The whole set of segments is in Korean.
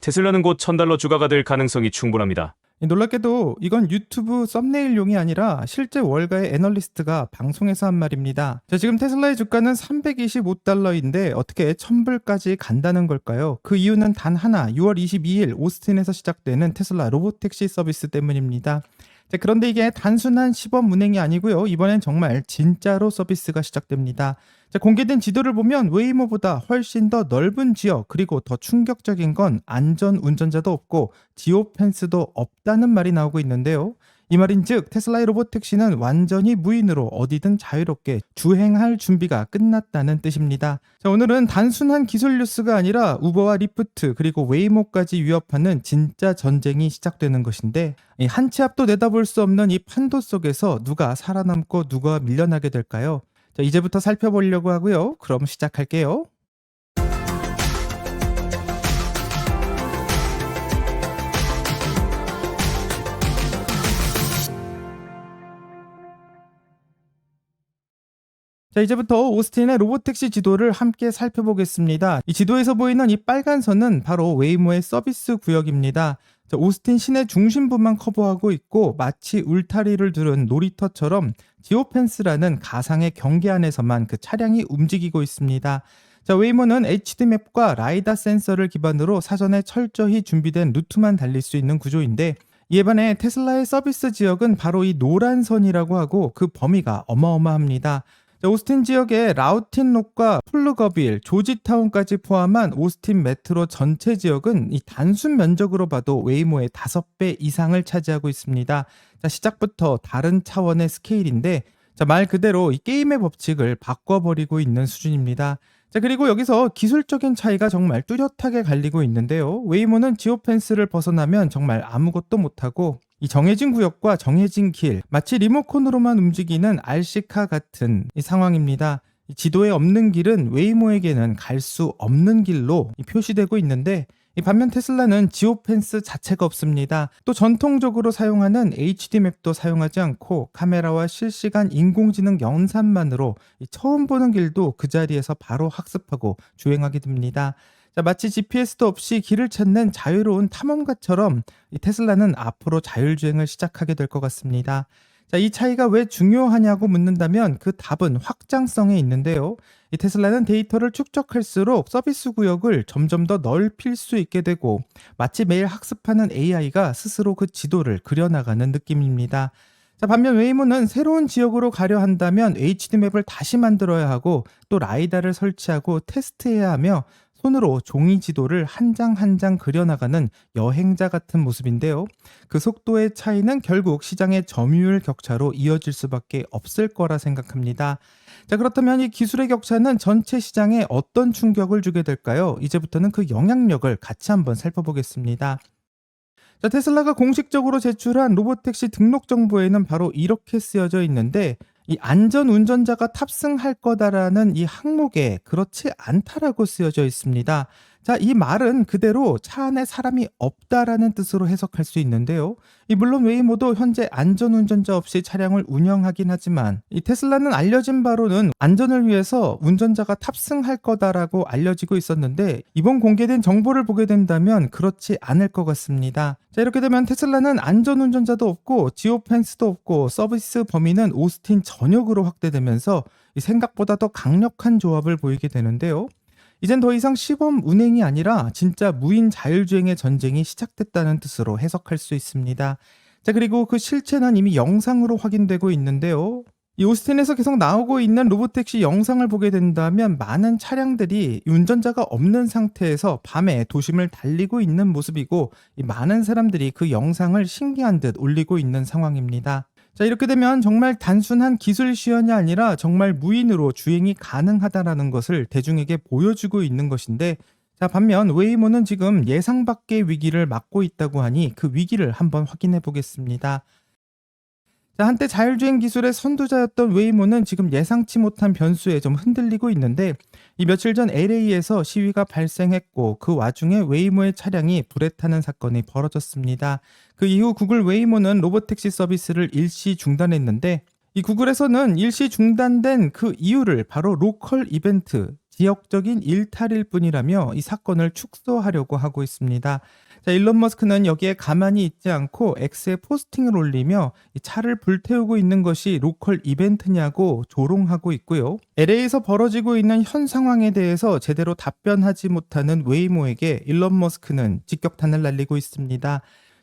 테슬라는 곧 $1000 주가가 될 가능성이 충분합니다. 놀랍게도 이건 유튜브 썸네일용이 아니라 실제 월가의 애널리스트가 방송에서 한 말입니다. 자, 지금 테슬라의 주가는 $325인데 어떻게 1000불까지 간다는 걸까요? 그 이유는 단 하나, 6월 22일 오스틴에서 시작되는 테슬라 로보택시 서비스 때문입니다. 자, 그런데 이게 단순한 시범 운행이 아니고요. 이번엔 정말 진짜로 서비스가 시작됩니다. 자, 공개된 지도를 보면 웨이모보다 훨씬 더 넓은 지역, 그리고 더 충격적인 건 안전 운전자도 없고 지오펜스도 없다는 말이 나오고 있는데요. 이 말인즉 테슬라의 로보택시는 완전히 무인으로 어디든 자유롭게 주행할 준비가 끝났다는 뜻입니다. 자, 오늘은 단순한 기술 뉴스가 아니라 우버와 리프트 그리고 웨이모까지 위협하는 진짜 전쟁이 시작되는 것인데, 한 치 앞도 내다볼 수 없는 이 판도 속에서 누가 살아남고 누가 밀려나게 될까요? 자, 이제부터 살펴보려고 하고요. 그럼 시작할게요. 자, 이제부터 오스틴의 로보택시 지도를 함께 살펴보겠습니다. 이 지도에서 보이는 이 빨간 선은 바로 웨이모의 서비스 구역입니다. 자, 오스틴 시내 중심부만 커버하고 있고 마치 울타리를 두른 놀이터처럼 지오펜스라는 가상의 경계 안에서만 그 차량이 움직이고 있습니다. 자, 웨이모는 HD맵과 라이다 센서를 기반으로 사전에 철저히 준비된 루트만 달릴 수 있는 구조인데, 이에 반해 테슬라의 서비스 지역은 바로 이 노란 선이라고 하고 그 범위가 어마어마합니다. 자, 오스틴 지역의 라우틴록과 플루거빌, 조지타운까지 포함한 오스틴 메트로 전체 지역은 이 단순 면적으로 봐도 웨이모의 5배 이상을 차지하고 있습니다. 자, 시작부터 다른 차원의 스케일인데, 자, 말 그대로 이 게임의 법칙을 바꿔버리고 있는 수준입니다. 자, 그리고 여기서 기술적인 차이가 정말 뚜렷하게 갈리고 있는데요. 웨이모는 지오펜스를 벗어나면 정말 아무것도 못하고 이 정해진 구역과 정해진 길, 마치 리모컨으로만 움직이는 RC카 같은 이 상황입니다. 이 지도에 없는 길은 웨이모에게는 갈 수 없는 길로 표시되고 있는데, 이 반면 테슬라는 지오펜스 자체가 없습니다. 또 전통적으로 사용하는 HD맵도 사용하지 않고 카메라와 실시간 인공지능 연산만으로 처음 보는 길도 그 자리에서 바로 학습하고 주행하게 됩니다. 자, 마치 GPS도 없이 길을 찾는 자유로운 탐험가처럼 이 테슬라는 앞으로 자율주행을 시작하게 될 것 같습니다. 자, 이 차이가 왜 중요하냐고 묻는다면 그 답은 확장성에 있는데요. 이 테슬라는 데이터를 축적할수록 서비스 구역을 점점 더 넓힐 수 있게 되고 마치 매일 학습하는 AI가 스스로 그 지도를 그려나가는 느낌입니다. 자, 반면 웨이모는 새로운 지역으로 가려 한다면 HD맵을 다시 만들어야 하고 또 라이다를 설치하고 테스트해야 하며 손으로 종이 지도를 한 장 한 장 그려나가는 여행자 같은 모습인데요. 그 속도의 차이는 결국 시장의 점유율 격차로 이어질 수밖에 없을 거라 생각합니다. 자, 그렇다면 이 기술의 격차는 전체 시장에 어떤 충격을 주게 될까요? 이제부터는 그 영향력을 같이 한번 살펴보겠습니다. 자, 테슬라가 공식적으로 제출한 로보택시 등록 정보에는 바로 이렇게 쓰여져 있는데, 이 안전 운전자가 탑승할 거다라는 이 항목에 그렇지 않다라고 쓰여져 있습니다. 자, 이 말은 그대로 차 안에 사람이 없다라는 뜻으로 해석할 수 있는데요. 물론 웨이모도 현재 안전 운전자 없이 차량을 운영하긴 하지만 이 테슬라는 알려진 바로는 안전을 위해서 운전자가 탑승할 거다라고 알려지고 있었는데, 이번 공개된 정보를 보게 된다면 그렇지 않을 것 같습니다. 자, 이렇게 되면 테슬라는 안전 운전자도 없고 지오펜스도 없고 서비스 범위는 오스틴 전역으로 확대되면서 생각보다 더 강력한 조합을 보이게 되는데요. 이젠 더 이상 시범 운행이 아니라 진짜 무인 자율주행의 전쟁이 시작됐다는 뜻으로 해석할 수 있습니다. 자, 그리고 그 실체는 이미 영상으로 확인되고 있는데요. 이 오스틴에서 계속 나오고 있는 로보택시 영상을 보게 된다면 많은 차량들이 운전자가 없는 상태에서 밤에 도심을 달리고 있는 모습이고, 이 많은 사람들이 그 영상을 신기한 듯 올리고 있는 상황입니다. 자, 이렇게 되면 정말 단순한 기술 시연이 아니라 정말 무인으로 주행이 가능하다라는 것을 대중에게 보여주고 있는 것인데, 자, 반면 웨이모는 지금 예상 밖의 위기를 맞고 있다고 하니 그 위기를 한번 확인해 보겠습니다. 자, 한때 자율주행 기술의 선두자였던 웨이모는 지금 예상치 못한 변수에 좀 흔들리고 있는데, 이 며칠 전 LA에서 시위가 발생했고 그 와중에 웨이모의 차량이 불에 타는 사건이 벌어졌습니다. 그 이후 구글 웨이모는 로보택시 서비스를 일시 중단했는데, 이 구글에서는 일시 중단된 그 이유를 바로 로컬 이벤트, 지역적인 일탈일 뿐이라며 이 사건을 축소하려고 하고 있습니다. 자, 일론 머스크는 여기에 가만히 있지 않고 X에 포스팅을 올리며 이 차를 불태우고 있는 것이 로컬 이벤트냐고 조롱하고 있고요. LA에서 벌어지고 있는 현 상황에 대해서 제대로 답변하지 못하는 웨이모에게 일론 머스크는 직격탄을 날리고 있습니다.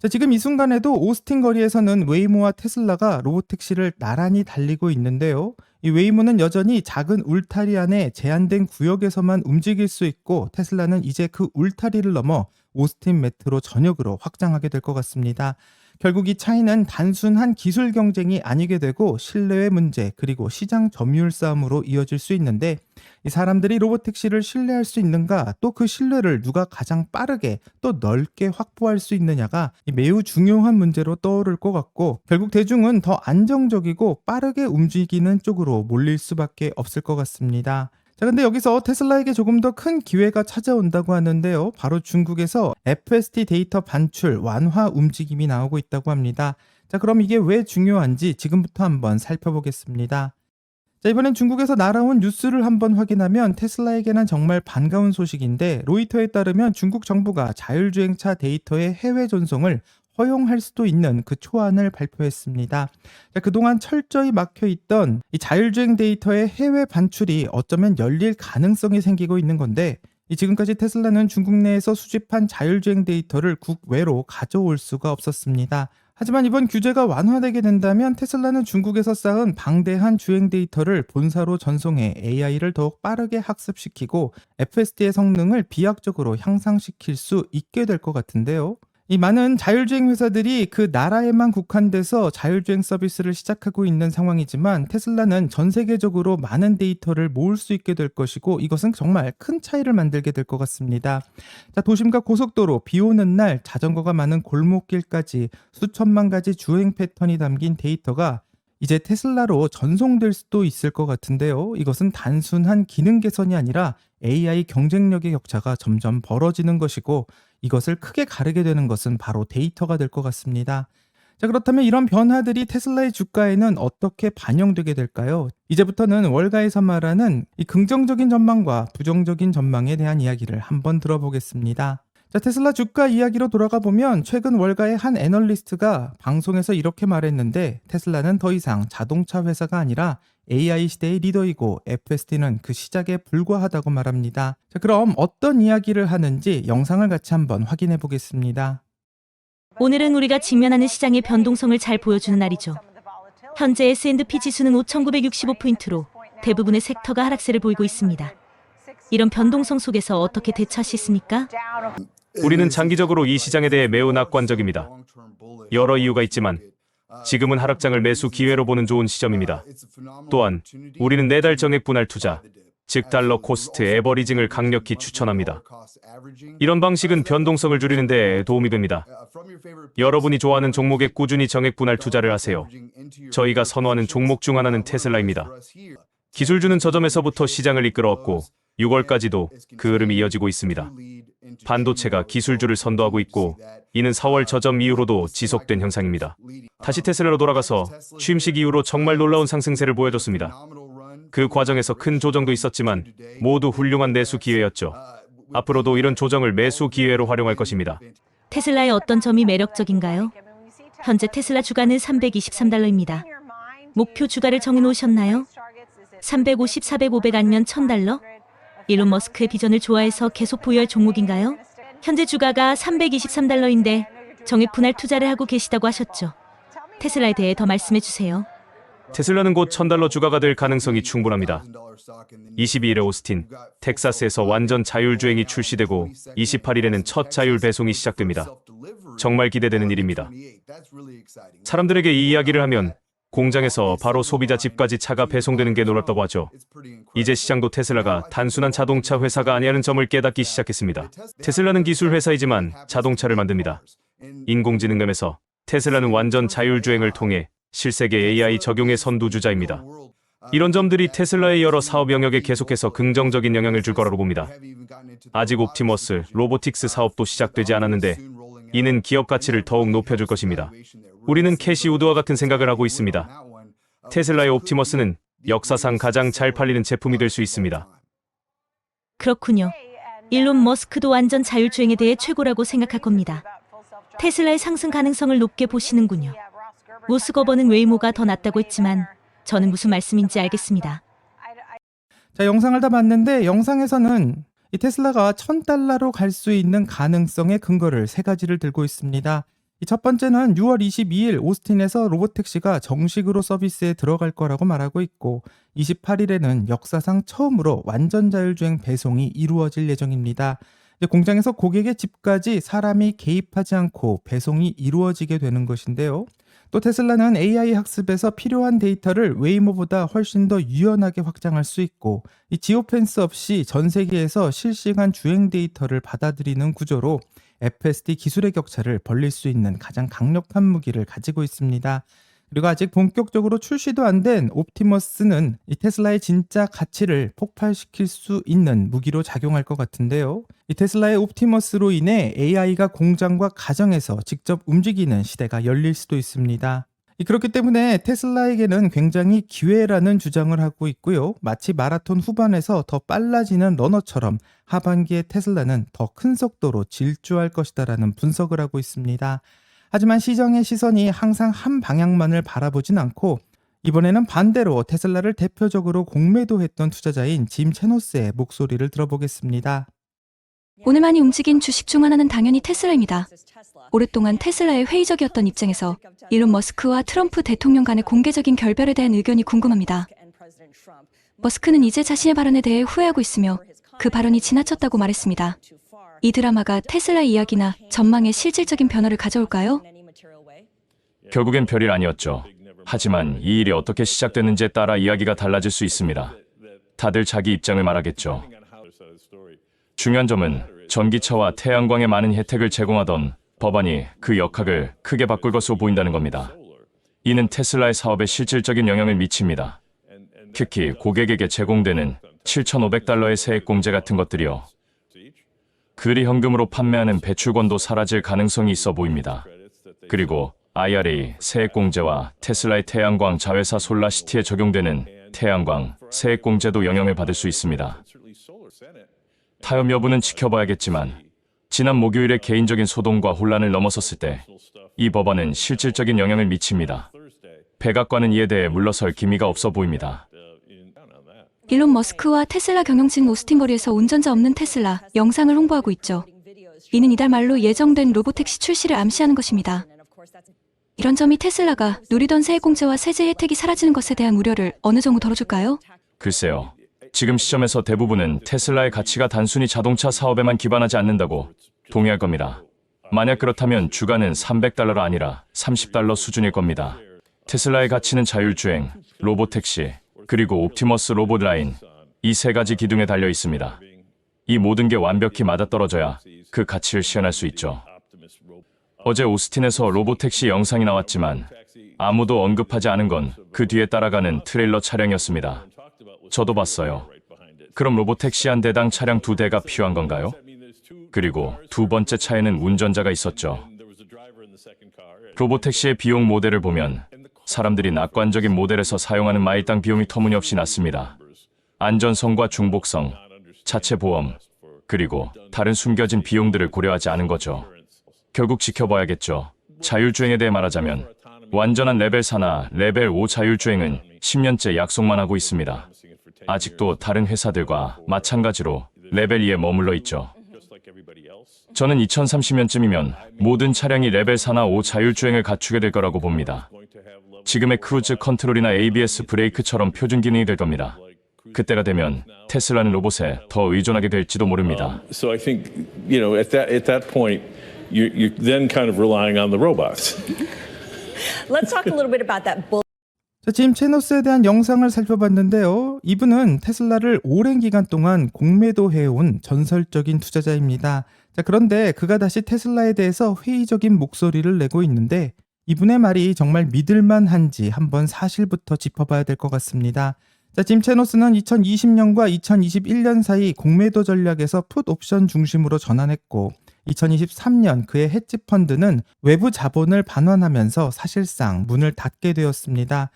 자, 지금 이 순간에도 오스틴 거리에서는 웨이모와 테슬라가 로보택시를 나란히 달리고 있는데요. 이 웨이모는 여전히 작은 울타리 안에 제한된 구역에서만 움직일 수 있고 테슬라는 이제 그 울타리를 넘어 오스틴 메트로 전역으로 확장하게 될 것 같습니다. 결국 이 차이는 단순한 기술 경쟁이 아니게 되고 신뢰의 문제 그리고 시장 점유율 싸움으로 이어질 수 있는데 이 사람들이 로보택시를 신뢰할 수 있는가 또 그 신뢰를 누가 가장 빠르게 또 넓게 확보할 수 있느냐가 매우 중요한 문제로 떠오를 것 같고 결국 대중은 더 안정적이고 빠르게 움직이는 쪽으로 몰릴 수밖에 없을 것 같습니다. 자, 근데 여기서 테슬라에게 조금 더 큰 기회가 찾아온다고 하는데요. 바로 중국에서 FSD 데이터 반출 완화 움직임이 나오고 있다고 합니다. 자, 그럼 이게 왜 중요한지 지금부터 한번 살펴보겠습니다. 자, 이번엔 중국에서 날아온 뉴스를 한번 확인하면 테슬라에게는 정말 반가운 소식인데 로이터에 따르면 중국 정부가 자율주행차 데이터의 해외 전송을 허용할 수도 있는 그 초안을 발표했습니다. 자, 그동안 철저히 막혀있던 이 자율주행 데이터의 해외 반출이 어쩌면 열릴 가능성이 생기고 있는 건데 지금까지 테슬라는 중국 내에서 수집한 자율주행 데이터를 국외로 가져올 수가 없었습니다. 하지만 이번 규제가 완화되게 된다면 테슬라는 중국에서 쌓은 방대한 주행 데이터를 본사로 전송해 AI를 더욱 빠르게 학습시키고 FSD의 성능을 비약적으로 향상시킬 수 있게 될 것 같은데요. 이 많은 자율주행 회사들이 그 나라에만 국한돼서 자율주행 서비스를 시작하고 있는 상황이지만 테슬라는 전 세계적으로 많은 데이터를 모을 수 있게 될 것이고 이것은 정말 큰 차이를 만들게 될 것 같습니다. 자, 도심과 고속도로, 비 오는 날, 자전거가 많은 골목길까지 수천만 가지 주행 패턴이 담긴 데이터가 이제 테슬라로 전송될 수도 있을 것 같은데요. 이것은 단순한 기능 개선이 아니라 AI 경쟁력의 격차가 점점 벌어지는 것이고 이것을 크게 가르게 되는 것은 바로 데이터가 될 것 같습니다. 자, 그렇다면 이런 변화들이 테슬라의 주가에는 어떻게 반영되게 될까요? 이제부터는 월가에서 말하는 이 긍정적인 전망과 부정적인 전망에 대한 이야기를 한번 들어보겠습니다. 자, 테슬라 주가 이야기로 돌아가 보면 최근 월가의 한 애널리스트가 방송에서 이렇게 말했는데 테슬라는 더 이상 자동차 회사가 아니라 AI 시대의 리더이고 FSD는 그 시작에 불과하다고 말합니다. 자, 그럼 어떤 이야기를 하는지 영상을 같이 한번 확인해 보겠습니다. 오늘은 우리가 직면하는 시장의 변동성을 잘 보여주는 날이죠. 현재 S&P 지수는 5,965포인트로 대부분의 섹터가 하락세를 보이고 있습니다. 이런 변동성 속에서 어떻게 대처하시겠습니까? 우리는 장기적으로 이 시장에 대해 매우 낙관적입니다. 여러 이유가 있지만 지금은 하락장을 매수 기회로 보는 좋은 시점입니다. 또한 우리는 내달 정액 분할 투자, 즉 달러 코스트 에버리징을 강력히 추천합니다. 이런 방식은 변동성을 줄이는 데 도움이 됩니다. 여러분이 좋아하는 종목에 꾸준히 정액 분할 투자를 하세요. 저희가 선호하는 종목 중 하나는 테슬라입니다. 기술주는 저점에서부터 시장을 이끌어왔고 6월까지도 그 흐름이 이어지고 있습니다. 반도체가 기술주를 선도하고 있고 이는 4월 저점 이후로도 지속된 현상입니다. 다시 테슬라로 돌아가서 취임식 이후로 정말 놀라운 상승세를 보여줬습니다. 그 과정에서 큰 조정도 있었지만 모두 훌륭한 매수 기회였죠. 앞으로도 이런 조정을 매수 기회로 활용할 것입니다. 테슬라의 어떤 점이 매력적인가요? 현재 테슬라 주가는 $323입니다. 목표 주가를 정해놓으셨나요? 350, 400, 500 아니면 $1,000? 일론 머스크의 비전을 좋아해서 계속 보유할 종목인가요? 현재 주가가 $323인데 정액 분할 투자를 하고 계시다고 하셨죠. 테슬라에 대해 더 말씀해 주세요. 테슬라는 곧 $1,000 주가가 될 가능성이 충분합니다. 22일에 오스틴, 텍사스에서 완전 자율주행이 출시되고 28일에는 첫 자율 배송이 시작됩니다. 정말 기대되는 일입니다. 사람들에게 이 이야기를 하면 공장에서 바로 소비자 집까지 차가 배송되는 게 놀랍다고 하죠. 이제 시장도 테슬라가 단순한 자동차 회사가 아니라는 점을 깨닫기 시작했습니다. 테슬라는 기술 회사이지만 자동차를 만듭니다. 인공지능감에서 테슬라는 완전 자율주행을 통해 실세계 AI 적용의 선두주자입니다. 이런 점들이 테슬라의 여러 사업 영역에 계속해서 긍정적인 영향을 줄 거라고 봅니다. 아직 옵티머스, 로보틱스 사업도 시작되지 않았는데 이는 기업 가치를 더욱 높여줄 것입니다. 우리는 캐시 우드와 같은 생각을 하고 있습니다. 테슬라의 옵티머스는 역사상 가장 잘 팔리는 제품이 될 수 있습니다. 그렇군요. 일론 머스크도 완전 자율주행에 대해 최고라고 생각할 겁니다. 테슬라의 상승 가능성을 높게 보시는군요. 모스거버는 웨이모가 더 낫다고 했지만 저는 무슨 말씀인지 알겠습니다. 자, 영상을 다 봤는데 영상에서는 이 테슬라가 $1,000로 갈 수 있는 가능성의 근거를 세 가지를 들고 있습니다. 이 첫 번째는 6월 22일 오스틴에서 로보택시가 정식으로 서비스에 들어갈 거라고 말하고 있고 28일에는 역사상 처음으로 완전 자율주행 배송이 이루어질 예정입니다. 이제 공장에서 고객의 집까지 사람이 개입하지 않고 배송이 이루어지게 되는 것인데요. 또 테슬라는 AI 학습에서 필요한 데이터를 웨이모보다 훨씬 더 유연하게 확장할 수 있고 이 지오펜스 없이 전 세계에서 실시간 주행 데이터를 받아들이는 구조로 FSD 기술의 격차를 벌릴 수 있는 가장 강력한 무기를 가지고 있습니다. 그리고 아직 본격적으로 출시도 안 된 옵티머스는 이 테슬라의 진짜 가치를 폭발시킬 수 있는 무기로 작용할 것 같은데요. 이 테슬라의 옵티머스로 인해 AI가 공장과 가정에서 직접 움직이는 시대가 열릴 수도 있습니다. 그렇기 때문에 테슬라에게는 굉장히 기회라는 주장을 하고 있고요. 마치 마라톤 후반에서 더 빨라지는 러너처럼 하반기에 테슬라는 더 큰 속도로 질주할 것이다라는 분석을 하고 있습니다. 하지만 시장의 시선이 항상 한 방향만을 바라보진 않고 이번에는 반대로 테슬라를 대표적으로 공매도했던 투자자인 짐 채노스의 목소리를 들어보겠습니다. 오늘 많이 움직인 주식 중 하나는 당연히 테슬라입니다. 오랫동안 테슬라의 회의적이었던 입장에서 일론 머스크와 트럼프 대통령 간의 공개적인 결별에 대한 의견이 궁금합니다. 머스크는 이제 자신의 발언에 대해 후회하고 있으며 그 발언이 지나쳤다고 말했습니다. 이 드라마가 테슬라 이야기나 전망에 실질적인 변화를 가져올까요? 결국엔 별일 아니었죠. 하지만 이 일이 어떻게 시작됐는지에 따라 이야기가 달라질 수 있습니다. 다들 자기 입장을 말하겠죠. 중요한 점은 전기차와 태양광의 많은 혜택을 제공하던 법안이 그 역학을 크게 바꿀 것으로 보인다는 겁니다. 이는 테슬라의 사업에 실질적인 영향을 미칩니다. 특히 고객에게 제공되는 $7,500의 세액공제 같은 것들이요. 그리 현금으로 판매하는 배출권도 사라질 가능성이 있어 보입니다. 그리고 IRA 세액공제와 테슬라의 태양광 자회사 솔라시티에 적용되는 태양광 세액공제도 영향을 받을 수 있습니다. 타협 여부는 지켜봐야겠지만 지난 목요일의 개인적인 소동과 혼란을 넘어섰을 때 이 법안은 실질적인 영향을 미칩니다. 백악관은 이에 대해 물러설 기미가 없어 보입니다. 일론 머스크와 테슬라 경영진 오스틴 거리에서 운전자 없는 테슬라 영상을 홍보하고 있죠. 이는 이달 말로 예정된 로보택시 출시를 암시하는 것입니다. 이런 점이 테슬라가 누리던 세액공제와 세제 혜택이 사라지는 것에 대한 우려를 어느 정도 덜어줄까요? 글쎄요. 지금 시점에서 대부분은 테슬라의 가치가 단순히 자동차 사업에만 기반하지 않는다고 동의할 겁니다. 만약 그렇다면 주가는 $300가 아니라 $30 수준일 겁니다. 테슬라의 가치는 자율주행, 로보택시, 그리고 옵티머스 로봇 라인, 이 세 가지 기둥에 달려 있습니다. 이 모든 게 완벽히 맞아떨어져야 그 가치를 시현할 수 있죠. 어제 오스틴에서 로보택시 영상이 나왔지만 아무도 언급하지 않은 건 그 뒤에 따라가는 트레일러 차량이었습니다. 저도 봤어요. 그럼 로보택시 한 대당 차량 2대가 필요한 건가요? 그리고 두 번째 차에는 운전자가 있었죠. 로보택시의 비용 모델을 보면 사람들이 낙관적인 모델에서 사용하는 마일당 비용이 터무니없이 낮습니다. 안전성과 중복성, 자체 보험, 그리고 다른 숨겨진 비용들을 고려하지 않은 거죠. 결국 지켜봐야겠죠. 자율주행에 대해 말하자면 완전한 레벨 4나 레벨 5 자율주행은 10년째 약속만 하고 있습니다. 아직도 다른 회사들과 마찬가지로 레벨 2에 머물러 있죠. 저는 2030년쯤이면 모든 차량이 레벨 4나 5 자율주행을 갖추게 될 거라고 봅니다. 지금의 크루즈 컨트롤이나 ABS 브레이크처럼 표준 기능이 될 겁니다. 그때가 되면 테슬라는 로봇에 더 의존하게 될지도 모릅니다. So I think, at that point, you're then kind of relying on the robots. Let's talk a little bit about that bull. 자, 짐 채노스에 대한 영상을 살펴봤는데요. 이분은 테슬라를 오랜 기간 동안 공매도해온 전설적인 투자자입니다. 자, 그런데 그가 다시 테슬라에 대해서 회의적인 목소리를 내고 있는데 이분의 말이 정말 믿을만한지 한번 사실부터 짚어봐야 될 것 같습니다. 자, 짐 채노스는 2020년과 2021년 사이 공매도 전략에서 풋 옵션 중심으로 전환했고 2023년 그의 헤지 펀드는 외부 자본을 반환하면서 사실상 문을 닫게 되었습니다.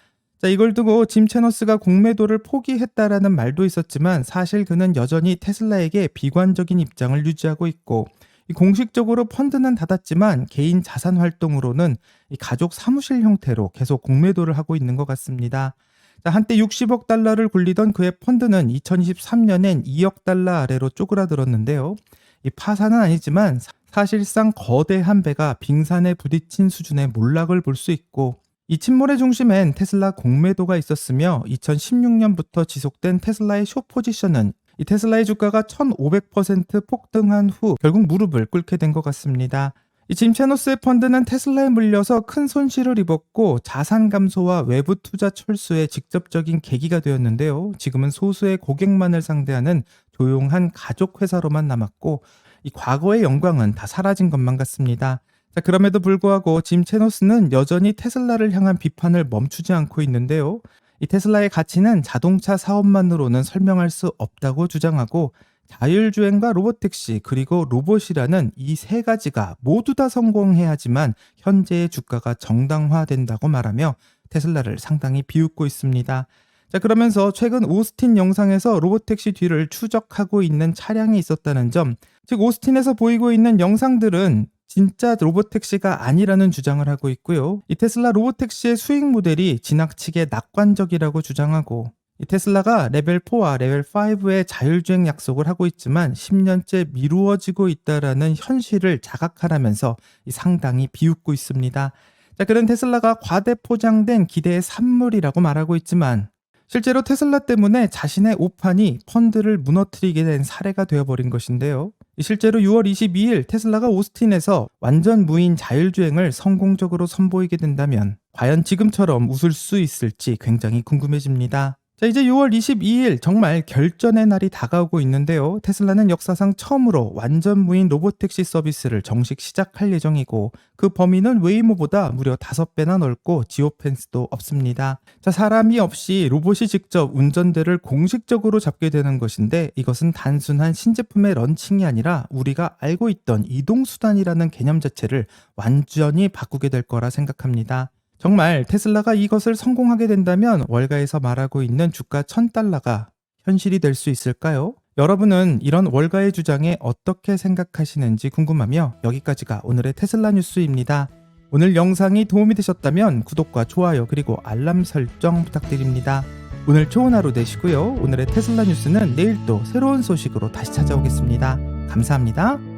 자, 이걸 두고 짐 채너스가 공매도를 포기했다라는 말도 있었지만 사실 그는 여전히 테슬라에게 비관적인 입장을 유지하고 있고 공식적으로 펀드는 닫았지만 개인 자산 활동으로는 이 가족 사무실 형태로 계속 공매도를 하고 있는 것 같습니다. 자, 한때 60억 달러를 굴리던 그의 펀드는 2023년엔 2억 달러 아래로 쪼그라들었는데요. 이 파산은 아니지만 사실상 거대한 배가 빙산에 부딪힌 수준의 몰락을 볼 수 있고 이 침몰의 중심엔 테슬라 공매도가 있었으며 2016년부터 지속된 테슬라의 숏 포지션은 이 테슬라의 주가가 1500% 폭등한 후 결국 무릎을 꿇게 된 것 같습니다. 이 짐 채너스의 펀드는 테슬라에 물려서 큰 손실을 입었고 자산 감소와 외부 투자 철수의 직접적인 계기가 되었는데요. 지금은 소수의 고객만을 상대하는 조용한 가족 회사로만 남았고 이 과거의 영광은 다 사라진 것만 같습니다. 자, 그럼에도 불구하고 짐 채너스는 여전히 테슬라를 향한 비판을 멈추지 않고 있는데요. 이 테슬라의 가치는 자동차 사업만으로는 설명할 수 없다고 주장하고 자율주행과 로봇택시 그리고 로봇이라는 이 세 가지가 모두 다 성공해야지만 현재의 주가가 정당화된다고 말하며 테슬라를 상당히 비웃고 있습니다. 자, 그러면서 최근 오스틴 영상에서 로봇택시 뒤를 추적하고 있는 차량이 있었다는 점, 즉 오스틴에서 보이고 있는 영상들은 진짜 로봇택시가 아니라는 주장을 하고 있고요. 이 테슬라 로봇택시의 수익 모델이 지나치게 낙관적이라고 주장하고 이 테슬라가 레벨 4와 레벨 5의 자율주행 약속을 하고 있지만 10년째 미루어지고 있다라는 현실을 자각하라면서 상당히 비웃고 있습니다. 자, 그런 테슬라가 과대 포장된 기대의 산물이라고 말하고 있지만 실제로 테슬라 때문에 자신의 오판이 펀드를 무너뜨리게 된 사례가 되어버린 것인데요. 실제로 6월 22일 테슬라가 오스틴에서 완전 무인 자율주행을 성공적으로 선보이게 된다면 과연 지금처럼 웃을 수 있을지 굉장히 궁금해집니다. 자, 이제 6월 22일 정말 결전의 날이 다가오고 있는데요. 테슬라는 역사상 처음으로 완전 무인 로봇택시 서비스를 정식 시작할 예정이고 그 범위는 웨이모보다 무려 5배나 넓고 지오펜스도 없습니다. 자, 사람이 없이 로봇이 직접 운전대를 공식적으로 잡게 되는 것인데 이것은 단순한 신제품의 런칭이 아니라 우리가 알고 있던 이동수단이라는 개념 자체를 완전히 바꾸게 될 거라 생각합니다. 정말 테슬라가 이것을 성공하게 된다면 월가에서 말하고 있는 주가 1000달러가 현실이 될 수 있을까요? 여러분은 이런 월가의 주장에 어떻게 생각하시는지 궁금하며 여기까지가 오늘의 테슬라 뉴스입니다. 오늘 영상이 도움이 되셨다면 구독과 좋아요 그리고 알람 설정 부탁드립니다. 오늘 좋은 하루 되시고요. 오늘의 테슬라 뉴스는 내일 또 새로운 소식으로 다시 찾아오겠습니다. 감사합니다.